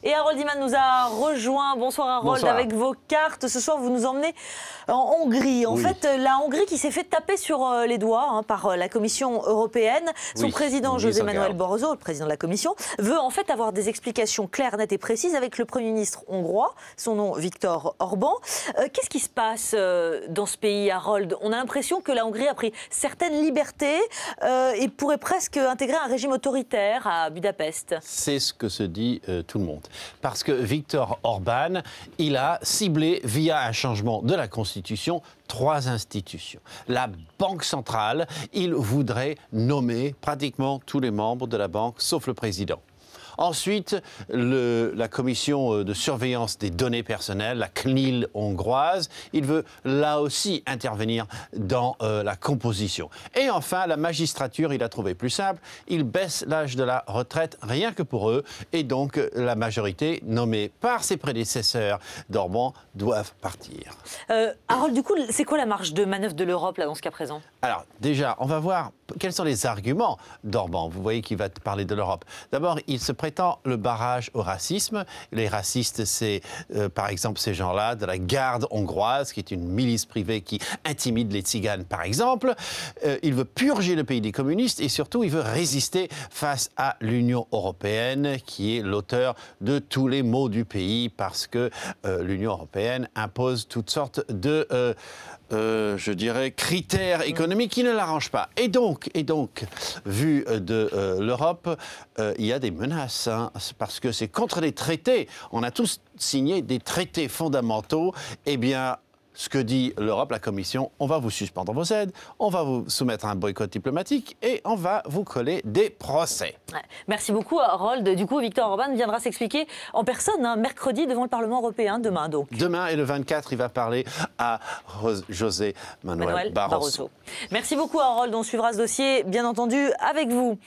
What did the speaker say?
Et Harold Iman nous a rejoint. Bonsoir Harold, Bonsoir. avec vos cartes. Ce soir, vous nous emmenez en Hongrie. En fait, la Hongrie qui s'est fait taper sur les doigts par la Commission européenne. Son président, José Manuel Barroso, le président de la Commission, veut en fait avoir des explications claires, nettes et précises avec le Premier ministre hongrois, son nom Viktor Orban. Qu'est-ce qui se passe dans ce pays, Harold? On a l'impression que la Hongrie a pris certaines libertés et pourrait presque intégrer un régime autoritaire à Budapest. C'est ce que se dit tout le monde. Parce que Viktor Orban, il a ciblé, via un changement de la Constitution, 3 institutions. La Banque centrale, il voudrait nommer pratiquement tous les membres de la banque, sauf le président. Ensuite, la commission de surveillance des données personnelles, la CNIL hongroise, il veut là aussi intervenir dans la composition. Et enfin, la magistrature, il a trouvé plus simple, il baisse l'âge de la retraite rien que pour eux. Et donc, la majorité nommée par ses prédécesseurs d'Orban doivent partir. Harold, du coup, c'est quoi la marge de manœuvre de l'Europe là dans ce cas présent? Alors, déjà, on va voir quels sont les arguments d'Orban. Vous voyez qu'il va parler de l'Europe. D'abord, il se prétend le barrage au racisme. Les racistes, c'est par exemple ces gens-là de la garde hongroise, qui est une milice privée qui intimide les tziganes, par exemple. Il veut purger le pays des communistes et surtout, il veut résister face à l'Union européenne, qui est l'auteur de tous les maux du pays, parce que l'Union européenne impose toutes sortes de je dirais, critères économiques qui ne l'arrangent pas. Et donc, vu de l'Europe, il y a des menaces, parce que c'est contre les traités. On a tous signé des traités fondamentaux. Eh bien, ce que dit l'Europe, la Commission, on va vous suspendre vos aides, on va vous soumettre à un boycott diplomatique et on va vous coller des procès. Ouais. Merci beaucoup, Harold. Du coup, Viktor Orban viendra s'expliquer en personne, mercredi, devant le Parlement européen, demain donc. Demain et le 24, il va parler à José Manuel Barroso. Merci beaucoup, Harold. On suivra ce dossier, bien entendu, avec vous.